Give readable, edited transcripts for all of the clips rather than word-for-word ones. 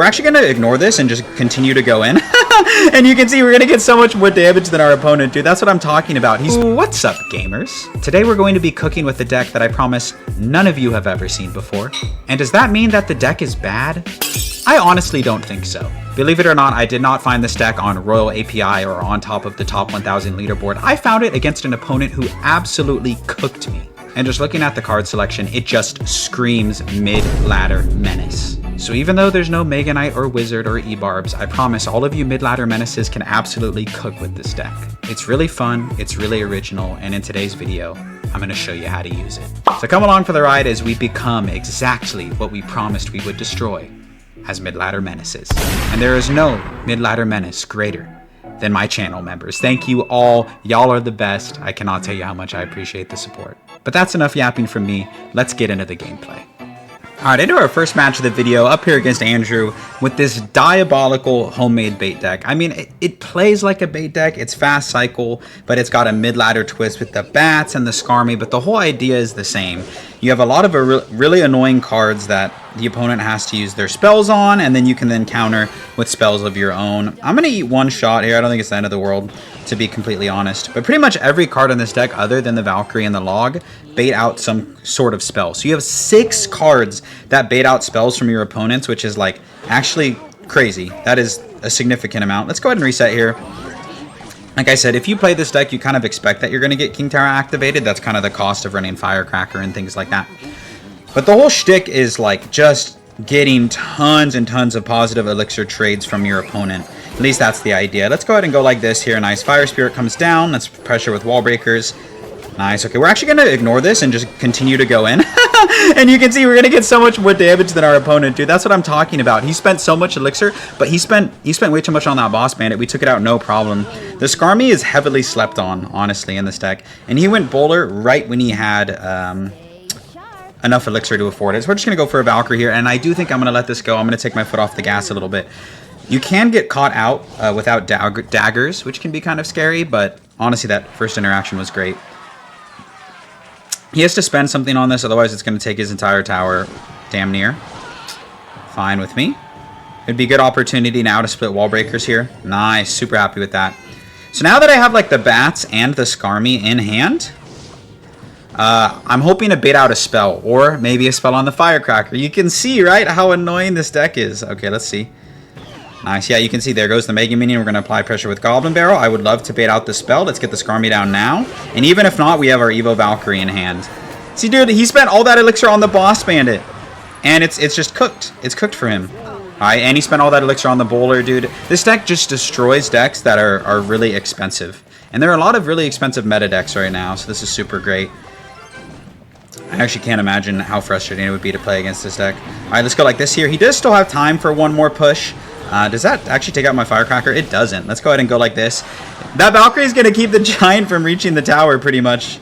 We're actually going to ignore this and just continue to go in. And you can see we're going to get so much more damage than our opponent, dude. That's what I'm talking about. What's up, gamers? Today we're going to be cooking with a deck that I promise none of you have ever seen before. And does that mean that the deck is bad? I honestly don't think so. Believe it or not, I did not find this deck on Royal API or on top of the top 1000 leaderboard. I found it against an opponent who absolutely cooked me. And just looking at the card selection, it just screams mid-ladder menace. So even though there's no Mega Knight or Wizard or E-Barbs, I promise all of you mid-ladder menaces can absolutely cook with this deck. It's really fun, it's really original, and in today's video, I'm going to show you how to use it. So come along for the ride as we become exactly what we promised we would destroy as mid-ladder menaces. And there is no mid-ladder menace greater than my channel members. Thank you all. Y'all are the best. I cannot tell you how much I appreciate the support. But that's enough yapping from me. Let's get into the gameplay. Alright, into our first match of the video, up here against Andrew with this diabolical homemade bait deck. I mean, it plays like a bait deck. It's fast cycle, but it's got a mid-ladder twist with the bats and the Skarmy, but the whole idea is the same. You have a lot of really annoying cards that the opponent has to use their spells on, and then you can then counter with spells of your own. I'm going to eat one shot here. I don't think it's the end of the world, to be completely honest. But pretty much every card in this deck, other than the Valkyrie and the Log, bait out some sort of spell. So you have 6 cards that bait out spells from your opponents, which is like actually crazy. That is a significant amount. Let's go ahead and reset here. Like I said, if you play this deck, you kind of expect that you're going to get King Tower activated. That's kind of the cost of running Firecracker and things like that. But the whole shtick is like just getting tons and tons of positive elixir trades from your opponent. At least that's the idea. Let's go ahead and go like this here. Nice. Fire Spirit comes down. Let's pressure with Wall Breakers. Nice. Okay, we're actually going to ignore this and just continue to go in. And you can see we're going to get so much more damage than our opponent, dude. That's what I'm talking about. He spent so much elixir, but he spent way too much on that boss bandit. We took it out no problem. The Skarmy is heavily slept on, honestly, in this deck. And he went bowler right when he had enough elixir to afford it. So we're just going to go for a Valkyrie here. And I do think I'm going to let this go. I'm going to take my foot off the gas a little bit. You can get caught out without daggers, which can be kind of scary. But honestly, that first interaction was great. He has to spend something on this, otherwise it's going to take his entire tower damn near. Fine with me. It'd be a good opportunity now to split Wall Breakers here. Nice, super happy with that. So now that I have like the bats and the Skarmy in hand, I'm hoping to bait out a spell, or maybe a spell on the Firecracker. You can see, right, how annoying this deck is. Okay, let's see. Nice, yeah, you can see there goes the Mega Minion. We're going to apply pressure with Goblin Barrel. I would love to bait out the spell. Let's get the Skarmy down now. And even if not, we have our Evo Valkyrie in hand. See, dude, he spent all that elixir on the boss bandit. And it's just cooked. It's cooked for him. Alright, and he spent all that elixir on the bowler, dude. This deck just destroys decks that are really expensive. And there are a lot of really expensive meta decks right now, so this is super great. I actually can't imagine how frustrating it would be to play against this deck. Alright, let's go like this here. He does still have time for one more push. Does that actually take out my Firecracker? It doesn't. Let's go ahead and go like this. That Valkyrie is going to keep the Giant from reaching the tower pretty much.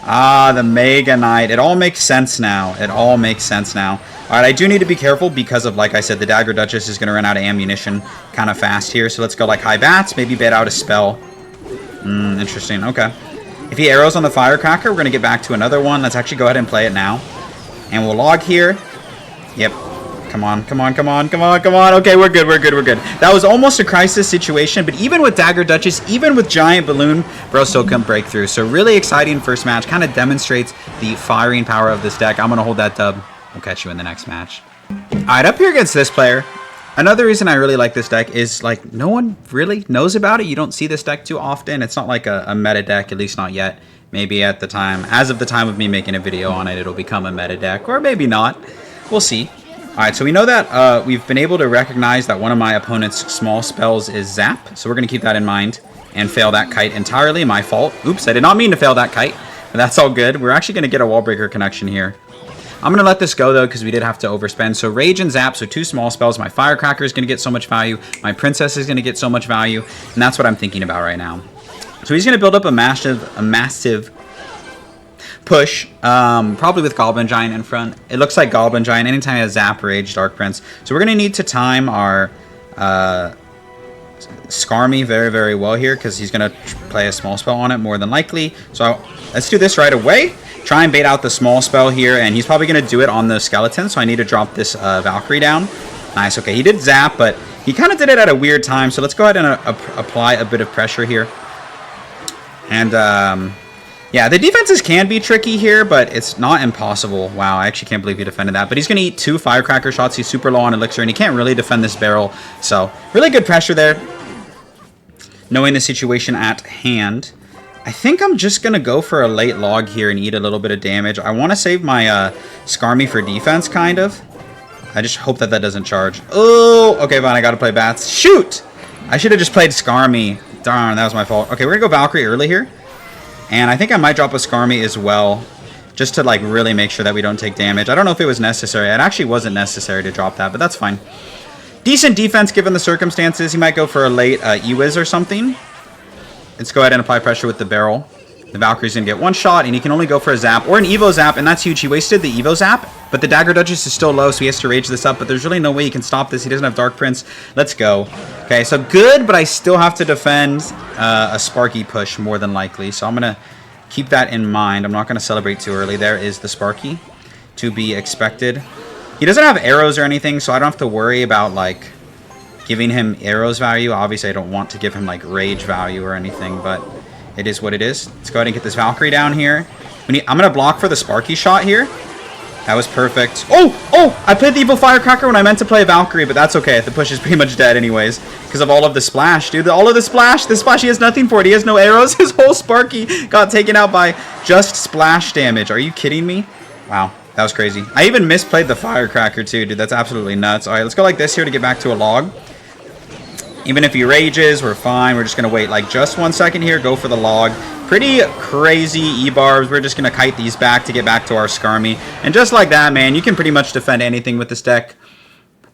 Ah, the Mega Knight. It all makes sense now. It all makes sense now. Alright, I do need to be careful because of, like I said, the Dagger Duchess is going to run out of ammunition kind of fast here. So let's go like high bats, maybe bait out a spell. Interesting. Okay. If he arrows on the Firecracker, we're going to get back to another one. Let's actually go ahead and play it now. And we'll log here. Yep. Come on, come on, come on, come on, come on. Okay, we're good, we're good, we're good. That was almost a crisis situation, but even with Dagger Duchess, even with Giant Balloon, bro still couldn't break through. So really exciting first match. Kind of demonstrates the firing power of this deck. I'm going to hold that dub. We'll catch you in the next match. All right, up here against this player. Another reason I really like this deck is, like, no one really knows about it. You don't see this deck too often. It's not like a meta deck, at least not yet. Maybe at the time, as of the time of me making a video on it, it'll become a meta deck, or maybe not. We'll see. Alright, so we know that we've been able to recognize that one of my opponent's small spells is Zap, so we're going to keep that in mind and fail that kite entirely. My fault. Oops, I did not mean to fail that kite, but that's all good. We're actually going to get a Wall Breaker connection here. I'm going to let this go, though, because we did have to overspend. So Rage and Zap, so 2 small spells. My Firecracker is going to get so much value. My Princess is going to get so much value, and that's what I'm thinking about right now. So he's going to build up a massive push, probably with Goblin Giant in front. It looks like Goblin Giant anytime he has Zap, Rage, Dark Prince. So we're going to need to time our Skarmy very, very well here because he's going to play a small spell on it more than likely. So let's do this right away. Try and bait out the small spell here, and he's probably going to do it on the skeleton, so I need to drop this Valkyrie down. Nice, okay, he did zap, but he kind of did it at a weird time, so let's go ahead and apply a bit of pressure here. And, yeah, the defenses can be tricky here, but it's not impossible. Wow, I actually can't believe he defended that. But he's going to eat 2 firecracker shots. He's super low on elixir, and he can't really defend this barrel. So, really good pressure there, knowing the situation at hand. I think I'm just going to go for a late log here and eat a little bit of damage. I want to save my Skarmy for defense, kind of. I just hope that that doesn't charge. Oh, okay, fine. I got to play bats. Shoot! I should have just played Skarmy. Darn, that was my fault. Okay, we're going to go Valkyrie early here. And I think I might drop a Skarmy as well, just to like really make sure that we don't take damage. I don't know if it was necessary. It actually wasn't necessary to drop that, but that's fine. Decent defense given the circumstances. He might go for a late E-Wiz or something. Let's go ahead and apply pressure with the barrel. The Valkyrie's going to get 1 shot, and he can only go for a zap or an Evo zap, and that's huge. He wasted the Evo zap, but the Dagger Duchess is still low, so he has to rage this up, but there's really no way he can stop this. He doesn't have Dark Prince. Let's go. Okay, so good, but I still have to defend a Sparky push more than likely, so I'm going to keep that in mind. I'm not going to celebrate too early. There is the Sparky to be expected. He doesn't have arrows or anything, so I don't have to worry about, like, giving him arrows value. Obviously, I don't want to give him, like, rage value or anything, but it is what it is. Let's go ahead and get this Valkyrie down here. I'm going to block for the Sparky shot here. That was perfect. Oh! I played the Evil Firecracker when I meant to play a Valkyrie, but that's okay. The push is pretty much dead anyways because of all of the splash, dude. All of the splash. The splash, he has nothing for it. He has no arrows. His whole Sparky got taken out by just splash damage. Are you kidding me? Wow, that was crazy. I even misplayed the Firecracker too, dude. That's absolutely nuts. All right, let's go like this here to get back to a log. Even if he rages, we're fine. We're just going to wait like just 1 second here. Go for the log. Pretty crazy E-barbs. We're just going to kite these back to get back to our Skarmy. And just like that, man, you can pretty much defend anything with this deck.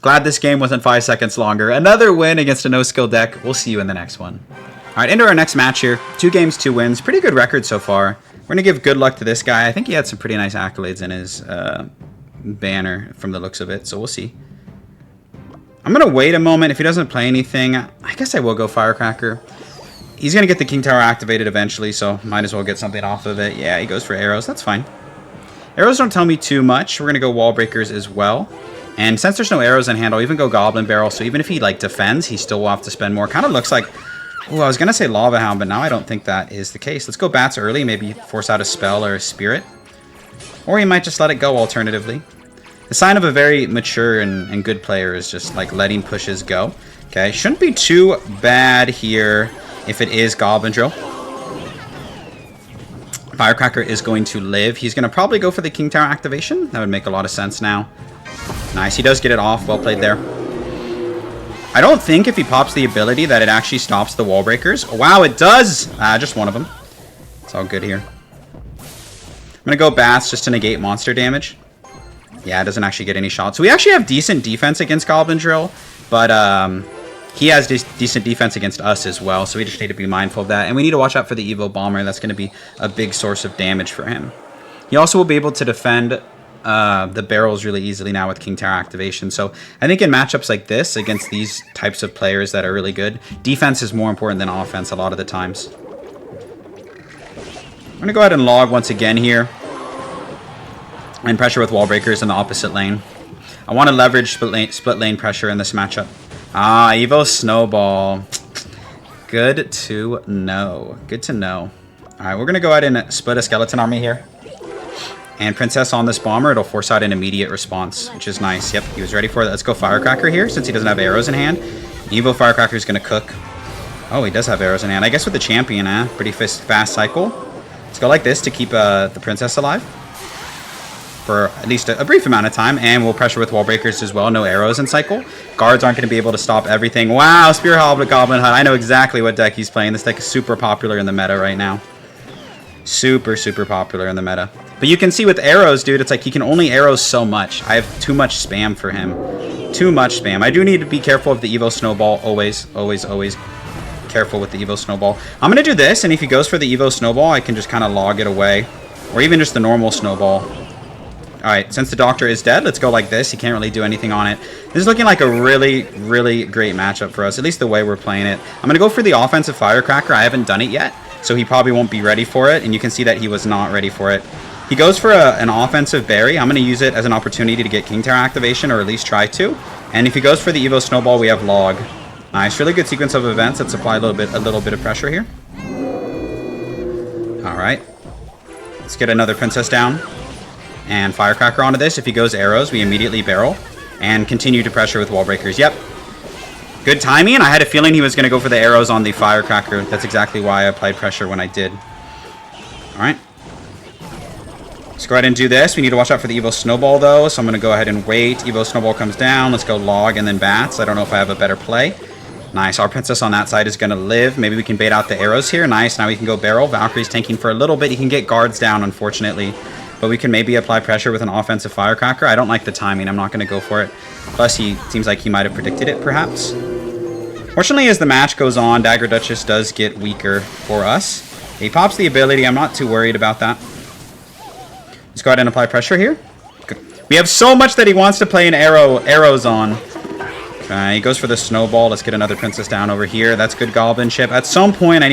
Glad this game wasn't 5 seconds longer. Another win against a no-skill deck. We'll see you in the next one. All right, into our next match here. 2 games, 2 wins. Pretty good record so far. We're going to give good luck to this guy. I think he had some pretty nice accolades in his banner from the looks of it. So we'll see. I'm going to wait a moment. If he doesn't play anything, I guess I will go Firecracker. He's going to get the King Tower activated eventually, so might as well get something off of it. Yeah, he goes for arrows. That's fine. Arrows don't tell me too much. We're going to go Wall Breakers as well. And since there's no arrows in hand, I'll even go Goblin Barrel. So even if he like defends, he still will have to spend more. Kind of looks like... Oh, I was going to say Lava Hound, but now I don't think that is the case. Let's go Bats early. Maybe force out a spell or a Spirit. Or he might just let it go alternatively. The sign of a very mature and good player is just like letting pushes go. Okay, shouldn't be too bad here if it is Goblin Drill. Firecracker is going to live. He's going to probably go for the King Tower activation. That would make a lot of sense now. Nice, he does get it off. Well played there. I don't think if he pops the ability that it actually stops the Wall Breakers. Oh, wow, it does! Just one of them. It's all good here. I'm going to go Bats just to negate monster damage. Yeah, it doesn't actually get any shots. So we actually have decent defense against Goblin Drill, but he has decent defense against us as well, so we just need to be mindful of that. And we need to watch out for the Evo Bomber. That's going to be a big source of damage for him. He also will be able to defend the barrels really easily now with King Tower activation. So I think in matchups like this, against these types of players that are really good, defense is more important than offense a lot of the times. I'm going to go ahead and log once again here. And pressure with Wall Breakers in the opposite lane. I want to leverage split lane pressure in this matchup. Ah, Evo Snowball. Good to know. Good to know. Alright, we're going to go ahead and split a Skeleton Army here. And Princess on this Bomber, it'll force out an immediate response, which is nice. Yep, he was ready for it. Let's go Firecracker here, since he doesn't have arrows in hand. Evo Firecracker is going to cook. Oh, he does have arrows in hand. I guess with the champion, pretty fast cycle. Let's go like this to keep the Princess alive. For at least a brief amount of time, and we'll pressure with Wall Breakers as well. No arrows in cycle. Guards aren't going to be able to stop everything. Wow, Spear Goblin Hut. I know exactly what deck he's playing. This deck is super popular in the meta right now. Super, super popular in the meta. But you can see with arrows, dude, it's like he can only arrows so much. I have too much spam for him. Too much spam. I do need to be careful of the Evo Snowball. Always, always, always careful with the Evo Snowball. I'm going to do this, and if he goes for the Evo Snowball, I can just kind of log it away. Or even just the normal Snowball. Alright, since the Doctor is dead, let's go like this. He can't really do anything on it. This is looking like a really, really great matchup for us, at least the way we're playing it. I'm going to go for the offensive Firecracker. I haven't done it yet, so he probably won't be ready for it, and you can see that he was not ready for it. He goes for an offensive Berry. I'm going to use it as an opportunity to get King Tower activation, or at least try to. And if he goes for the Evo Snowball, we have Log. Nice, really good sequence of events. Let's apply a little bit of pressure here. All right. Let's get another Princess down. And Firecracker onto this. If he goes arrows, we immediately barrel. And continue to pressure with wall breakers. Yep. Good timing. I had a feeling he was going to go for the arrows on the Firecracker. That's exactly why I applied pressure when I did. All right. Let's go ahead and do this. We need to watch out for the Evo Snowball, though. So I'm going to go ahead and wait. Evo Snowball comes down. Let's go Log and then Bats. I don't know if I have a better play. Nice. Our Princess on that side is going to live. Maybe we can bait out the arrows here. Nice. Now we can go barrel. Valkyrie's tanking for a little bit. He can get guards down, unfortunately. But we can maybe apply pressure with an offensive Firecracker. I don't like the timing. I'm not going to go for it. Plus, he seems like he might have predicted it, perhaps. Fortunately, as the match goes on, Dagger Duchess does get weaker for us. He pops the ability. I'm not too worried about that. Let's go ahead and apply pressure here. Good. We have so much that he wants to play an arrows on. He goes for the Snowball. Let's get another Princess down over here. That's good Goblinship. At some point, I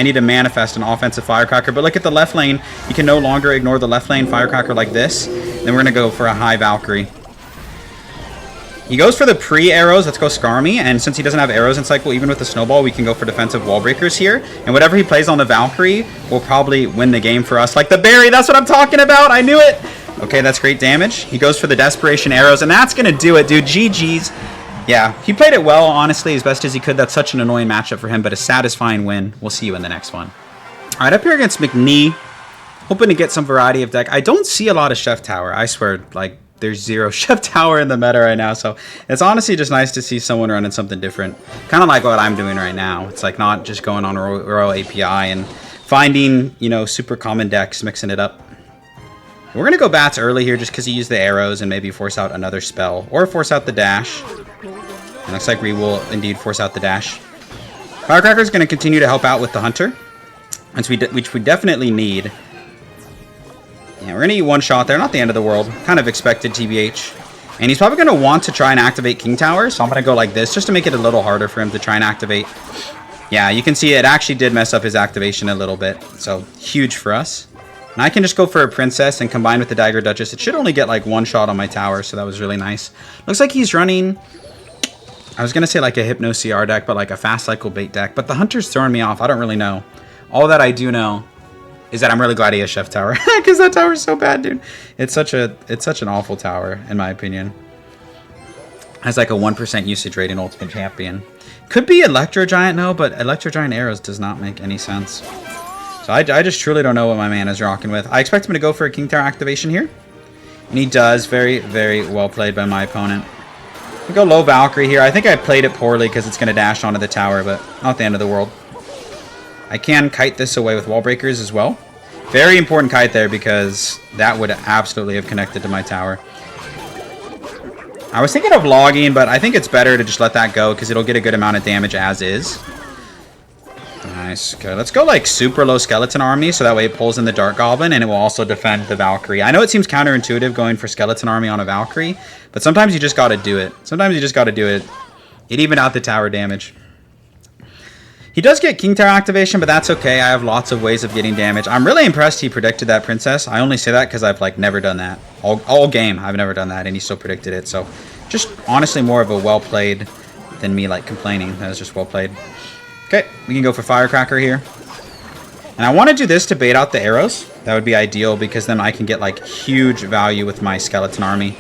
need to manifest an offensive Firecracker. But look at the left lane. You can no longer ignore the left lane Firecracker like this. Then we're going to go for a high Valkyrie. He goes for the pre-arrows. Let's go Skarmy. And since he doesn't have arrows in cycle, even with the Snowball, we can go for defensive wall breakers here. And whatever he plays on the Valkyrie will probably win the game for us. Like the berry. That's what I'm talking about. I knew it. Okay, that's great damage. He goes for the Desperation Arrows. And that's going to do it, dude. GG's. Yeah, he played it well, honestly, as best as he could. That's such an annoying matchup for him, but a satisfying win. We'll see you in the next one. All right, up here against McNee. Hoping to get some variety of deck. I don't see a lot of Chef Tower. I swear, like, there's zero Chef Tower in the meta right now, so it's honestly just nice to see someone running something different. Kind of like what I'm doing right now. It's like not just going on Royal API and finding, you know, super common decks, mixing it up. We're going to go Bats early here just because he used the arrows and maybe force out another spell. Or force out the dash. It looks like we will indeed force out the dash. Firecracker is going to continue to help out with the Hunter. Which we definitely need. Yeah, we're going to eat one shot there. Not the end of the world. Kind of expected, TBH. And he's probably going to want to try and activate King Tower. So I'm going to go like this just to make it a little harder for him to try and activate. Yeah, you can see it actually did mess up his activation a little bit. So huge for us. And I can just go for a Princess and combine with the Dagger Duchess. It should only get like one shot on my tower. So that was really nice. Looks like he's running... I was going to say like a Hypno CR deck, but like a fast cycle bait deck. But the Hunter's throwing me off. I don't really know. All that I do know is that I'm really glad he has Chef Tower. Because that tower is so bad, dude. It's such an awful tower, in my opinion. Has like a 1% usage rate in Ultimate Champion. Could be Electro Giant, no, but Electro Giant Arrows does not make any sense. So I just truly don't know what my man is rocking with. I expect him to go for a King Tower activation here. And he does. Very, very well played by my opponent. We go low Valkyrie here. I think I played it poorly because it's going to dash onto the tower, but not the end of the world. I can kite this away with wall breakers as well. Very important kite there because that would absolutely have connected to my tower. I was thinking of logging, but I think it's better to just let that go because it'll get a good amount of damage as is. Nice. Okay, let's go like super low skeleton army so that way it pulls in the Dark Goblin and it will also defend the Valkyrie. I know it seems counterintuitive going for skeleton army on a Valkyrie, but sometimes you just got to do it. Sometimes you just got to do it. It evened out the tower damage. He does get King Tower activation, but that's okay. I have lots of ways of getting damage. I'm really impressed he predicted that Princess. I only say that because I've like never done that. All game, I've never done that, and he still predicted it. So just honestly more of a well played than me like complaining. That was just well played. Okay, we can go for Firecracker here. And I want to do this to bait out the arrows. That would be ideal because then I can get like huge value with my skeleton army.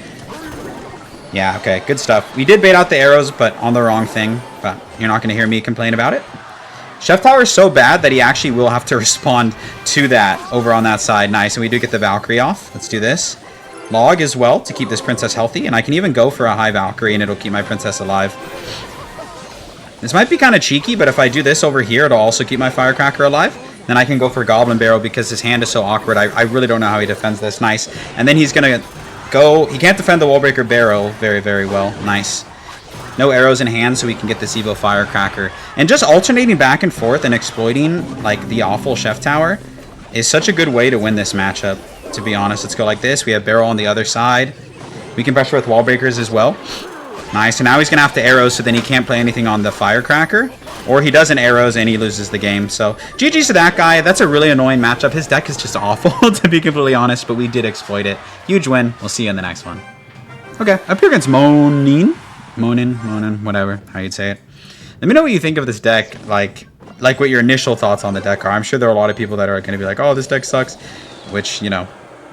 Yeah, okay, good stuff. We did bait out the arrows, but on the wrong thing. But you're not going to hear me complain about it. Chef Tower is so bad that he actually will have to respond to that over on that side. Nice, and we do get the Valkyrie off. Let's do this. Log as well to keep this Princess healthy. And I can even go for a high Valkyrie and it'll keep my Princess alive. This might be kind of cheeky, but if I do this over here, it'll also keep my Firecracker alive. Then I can go for Goblin Barrel because his hand is so awkward. I really don't know how he defends this. Nice. And then he's going to go... He can't defend the Wallbreaker Barrel very, very well. Nice. No arrows in hand, so we can get this Evo Firecracker. And just alternating back and forth and exploiting like the awful Chef Tower is such a good way to win this matchup, to be honest. Let's go like this. We have Barrel on the other side. We can pressure with wall breakers as well. Nice, and now he's going to have to arrows, so then he can't play anything on the Firecracker. Or he doesn't arrows and he loses the game. So GG's to that guy. That's a really annoying matchup. His deck is just awful, to be completely honest, but we did exploit it. Huge win. We'll see you in the next one. Okay, up here against Monin. Monin, whatever, how you'd say it. Let me know what you think of this deck, like what your initial thoughts on the deck are. I'm sure there are a lot of people that are going to be like, oh, this deck sucks, which, you know,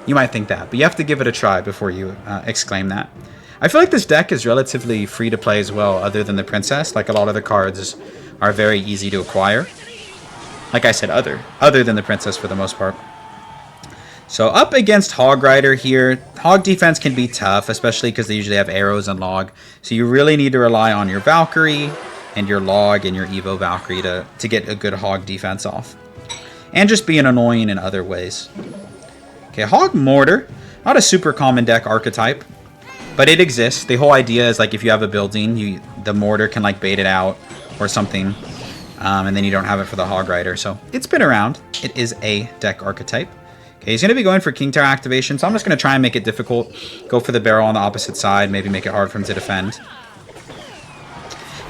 you might think that, but you have to give it a try before you exclaim that. I feel like this deck is relatively free to play as well, other than the Princess. Like, a lot of the cards are very easy to acquire. Like I said, other than the Princess for the most part. So up against Hog Rider here, Hog defense can be tough, especially because they usually have arrows and log. So you really need to rely on your Valkyrie and your log and your Evo Valkyrie to get a good Hog defense off. And just being annoying in other ways. Okay, Hog Mortar, not a super common deck archetype, but it exists. The whole idea is like if you have a building, the mortar can like bait it out or something, and then you don't have it for the Hog Rider. So it's been around. It is a deck archetype. Okay, he's going to be going for King Tower activation, so I'm just going to try and make it difficult. Go for the barrel on the opposite side, maybe make it hard for him to defend.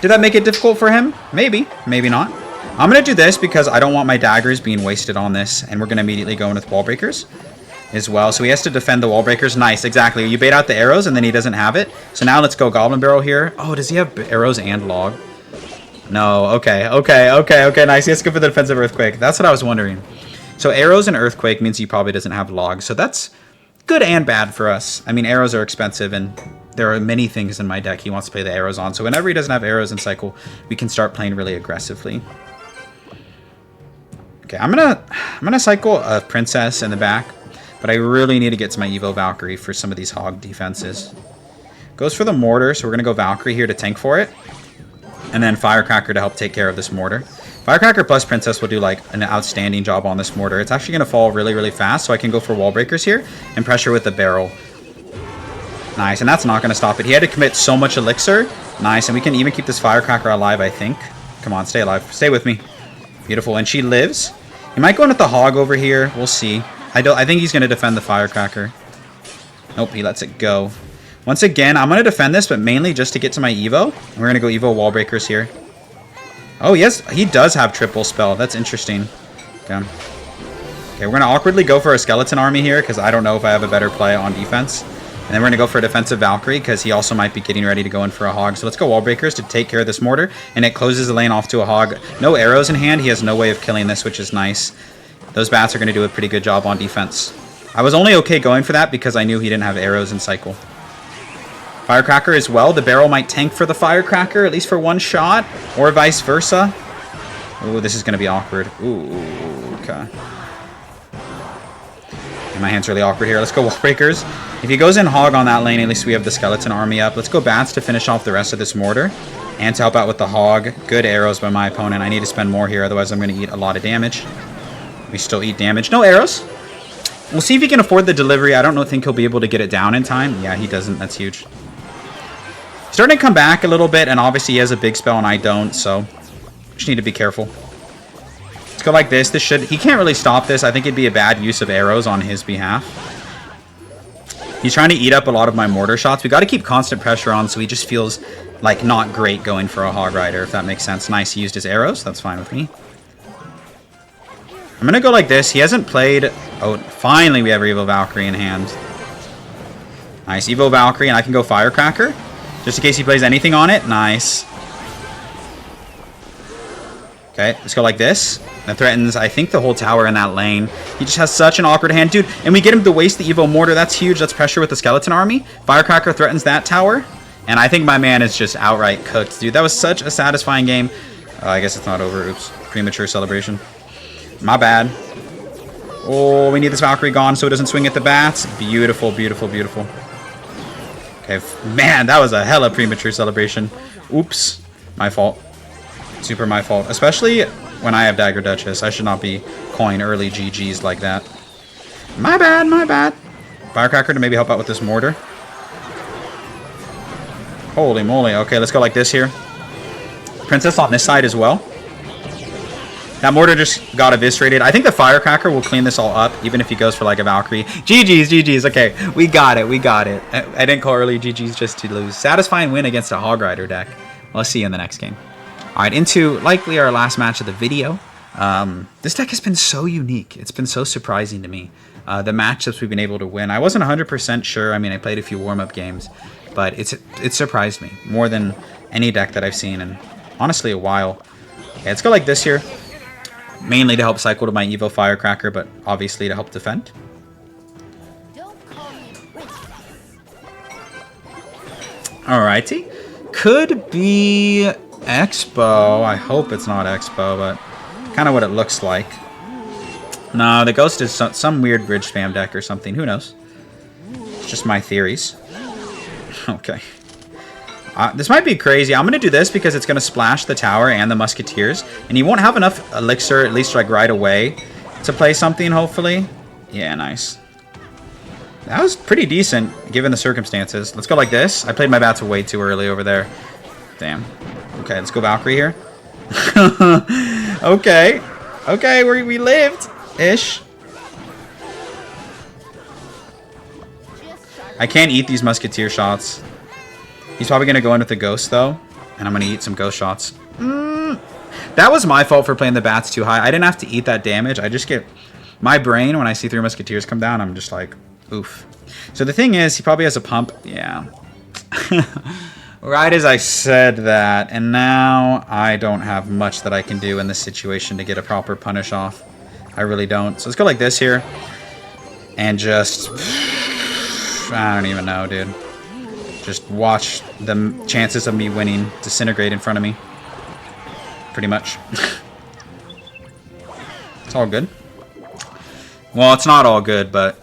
Did that make it difficult for him? Maybe, maybe not. I'm going to do this because I don't want my daggers being wasted on this, and we're going to immediately go in with wall breakers as well. So he has to defend the wall breakers. Nice, exactly. You bait out the arrows, and then he doesn't have it. So now let's go Goblin Barrel here. Oh, does he have arrows and log? No, okay, nice. He has to go for the defensive Earthquake. That's what I was wondering. So arrows and Earthquake means he probably doesn't have logs. So that's good and bad for us. I mean, arrows are expensive, and there are many things in my deck he wants to play the arrows on. So whenever he doesn't have arrows in cycle, we can start playing really aggressively. Okay, I'm gonna cycle a Princess in the back, but I really need to get to my Evo Valkyrie for some of these Hog defenses. Goes for the Mortar, so we're gonna go Valkyrie here to tank for it, and then Firecracker to help take care of this Mortar. Firecracker plus Princess will do like an outstanding job on this Mortar. It's actually going to fall really, really fast, so I can go for wall breakers here and pressure with the barrel. Nice, and that's not going to stop it. He had to commit so much elixir. Nice, and we can even keep this Firecracker alive, I think. Come on, stay alive. Stay with me. Beautiful, and she lives. He might go in with the Hog over here. We'll see. I think he's going to defend the Firecracker. Nope, he lets it go. Once again, I'm going to defend this, but mainly just to get to my Evo. And we're going to go Evo wall breakers here. Oh, yes, he does have triple spell. That's interesting. Okay. Okay, we're going to awkwardly go for a skeleton army here because I don't know if I have a better play on defense. And then we're going to go for a defensive Valkyrie because he also might be getting ready to go in for a Hog. So let's go wall breakers to take care of this mortar. And it closes the lane off to a Hog. No arrows in hand. He has no way of killing this, which is nice. Those bats are going to do a pretty good job on defense. I was only okay going for that because I knew he didn't have arrows in cycle. Firecracker as well. The barrel might tank for the Firecracker, at least for one shot, or vice versa. Ooh, this is going to be awkward. Ooh, okay. And my hand's really awkward here. Let's go wall breakers. If he goes in Hog on that lane, at least we have the skeleton army up. Let's go bats to finish off the rest of this mortar and to help out with the Hog. Good arrows by my opponent. I need to spend more here, otherwise I'm going to eat a lot of damage. We still eat damage. No arrows. We'll see if he can afford the delivery. I don't think he'll be able to get it down in time. Yeah, he doesn't. That's huge. Starting to come back a little bit, and obviously he has a big spell and I don't, so just need to be careful. Let's go like this. He can't really stop this. I think it'd be a bad use of arrows on his behalf. He's trying to eat up a lot of my mortar shots. We got to keep constant pressure on so he just feels like not great going for a Hog Rider, if that makes sense. Nice, he used his arrows. That's fine with me. I'm going to go like this. He hasn't played... Oh, finally we have Evo Valkyrie in hand. Nice, Evo Valkyrie, and I can go Firecracker. Just in case he plays anything on it. Nice. Okay, let's go like this. That threatens, I think, the whole tower in that lane. He just has such an awkward hand. Dude, and we get him to waste the Evo Mortar. That's huge. That's pressure with the skeleton army. Firecracker threatens that tower. And I think my man is just outright cooked. Dude, that was such a satisfying game. I guess it's not over. Oops. Premature celebration. My bad. Oh, we need this Valkyrie gone so it doesn't swing at the bats. Beautiful, beautiful, beautiful. Okay, man, that was a hella premature celebration. Oops. My fault. Super my fault. Especially when I have Dagger Duchess. I should not be calling early GGs like that. My bad, my bad. Firecracker to maybe help out with this mortar. Holy moly. Okay, let's go like this here. Princess on this side as well. That mortar just got eviscerated. I think the Firecracker will clean this all up, even if he goes for like a Valkyrie. GG's, GG's. Okay, we got it, we got it. I didn't call early GG's just to lose. Satisfying win against a Hog Rider deck. Well, I'll see you in the next game. All right, into likely our last match of the video. This deck has been so unique. It's been so surprising to me. The matchups we've been able to win. I wasn't 100% sure. I mean, I played a few warm-up games. but it surprised me more than any deck that I've seen in, honestly, a while. Okay, let's go like this here. Mainly to help cycle to my Evo Firecracker, but obviously to help defend. Alrighty. Could be Expo. I hope it's not Expo, but kind of what it looks like. No, the Ghost is some weird bridge spam deck or something. Who knows? It's just my theories. Okay. This might be crazy. I'm going to do this because it's going to splash the tower and the Musketeers. And you won't have enough elixir, at least like right away, to play something, hopefully. Yeah, nice. That was pretty decent, given the circumstances. Let's go like this. I played my bats way too early over there. Damn. Okay, let's go Valkyrie here. Okay. Okay, we lived-ish. I can't eat these Musketeer shots. He's probably going to go in with the Ghost, though. And I'm going to eat some Ghost shots. That was my fault for playing the bats too high. I didn't have to eat that damage. I just get... My brain, when I see 3 Musketeers come down, I'm just like, oof. So the thing is, he probably has a pump. Yeah. Right as I said that, and now I don't have much that I can do in this situation to get a proper punish off. I really don't. So let's go like this here. And just... I don't even know, dude. Just watch the chances of me winning disintegrate in front of me. Pretty much. It's all good. Well, it's not all good, but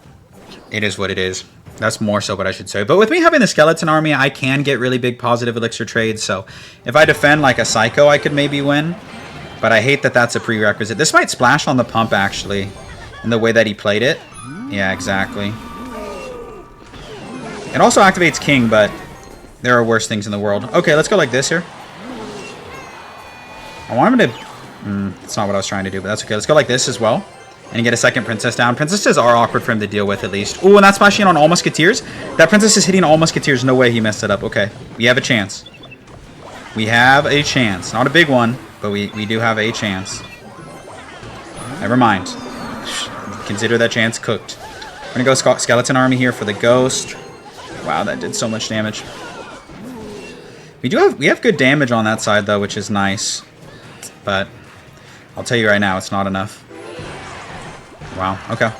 it is what it is. That's more so what I should say. But with me having the Skeleton Army, I can get really big positive elixir trades. So if I defend like a Psycho, I could maybe win. But I hate that that's a prerequisite. This might splash on the pump, actually, in the way that he played it. Yeah, exactly. It also activates King, but there are worse things in the world. Okay, let's go like this here. I want him to... that's not what I was trying to do, but that's okay. Let's go like this as well. And get a second Princess down. Princesses are awkward for him to deal with, at least. Ooh, and that's splashing on all Musketeers. That Princess is hitting all Musketeers. No way he messed it up. Okay, we have a chance. We have a chance. Not a big one, but we do have a chance. Never mind. Consider that chance cooked. We're going to go Skeleton Army here for the Ghost. Wow, that did so much damage. We have good damage on that side, though, which is nice. But I'll tell you right now, it's not enough. Wow, okay.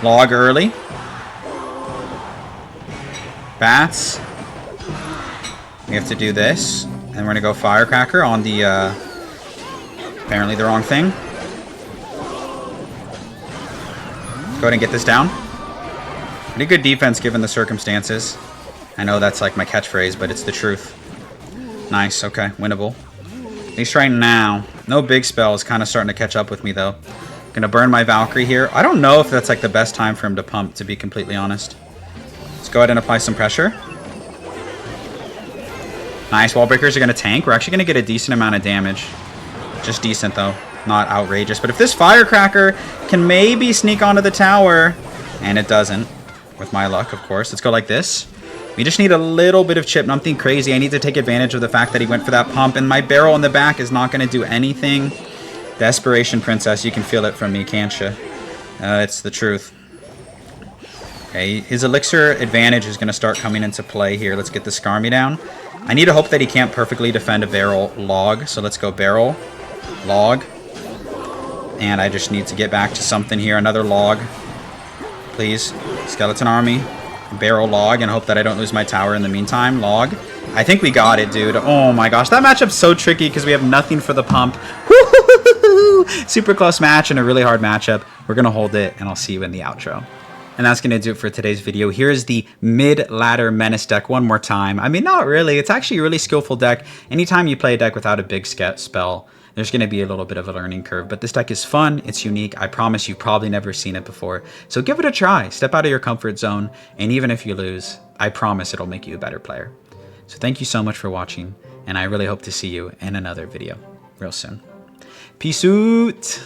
Log early. Bats. We have to do this. And we're going to go Firecracker on the, apparently the wrong thing. Go ahead and get this down. Pretty good defense given the circumstances. I know that's like my catchphrase, but it's the truth. Nice, okay, winnable. At least right now. No big spells, kind of starting to catch up with me though. Gonna burn my Valkyrie here. I don't know if that's like the best time for him to pump, to be completely honest. Let's go ahead and apply some pressure. Nice, wall breakers are gonna tank. We're actually gonna get a decent amount of damage. Just decent though, not outrageous. But if this Firecracker can maybe sneak onto the tower, and it doesn't, with my luck, of course. Let's go like this. We just need a little bit of chip, nothing crazy. I need to take advantage of the fact that he went for that pump, and my barrel in the back is not going to do anything. Desperation, Princess. You can feel it from me, can't you? It's the truth. Okay, his elixir advantage is going to start coming into play here. Let's get the Skarmy down. I need to hope that he can't perfectly defend a barrel log, so let's go barrel, log. And I just need to get back to something here. Another log. Please. Skeleton Army. Barrel log and hope that I don't lose my tower in the meantime. Log. I think we got it, dude. Oh my gosh. That matchup's so tricky because we have nothing for the pump. Super close match and a really hard matchup. We're going to hold it and I'll see you in the outro. And that's going to do it for today's video. Here's the mid-ladder Menace deck one more time. I mean, not really. It's actually a really skillful deck. Anytime you play a deck without a big spell, there's going to be a little bit of a learning curve. But this deck is fun. It's unique. I promise you've probably never seen it before. So give it a try. Step out of your comfort zone. And even if you lose, I promise it'll make you a better player. So thank you so much for watching. And I really hope to see you in another video real soon. Peace out.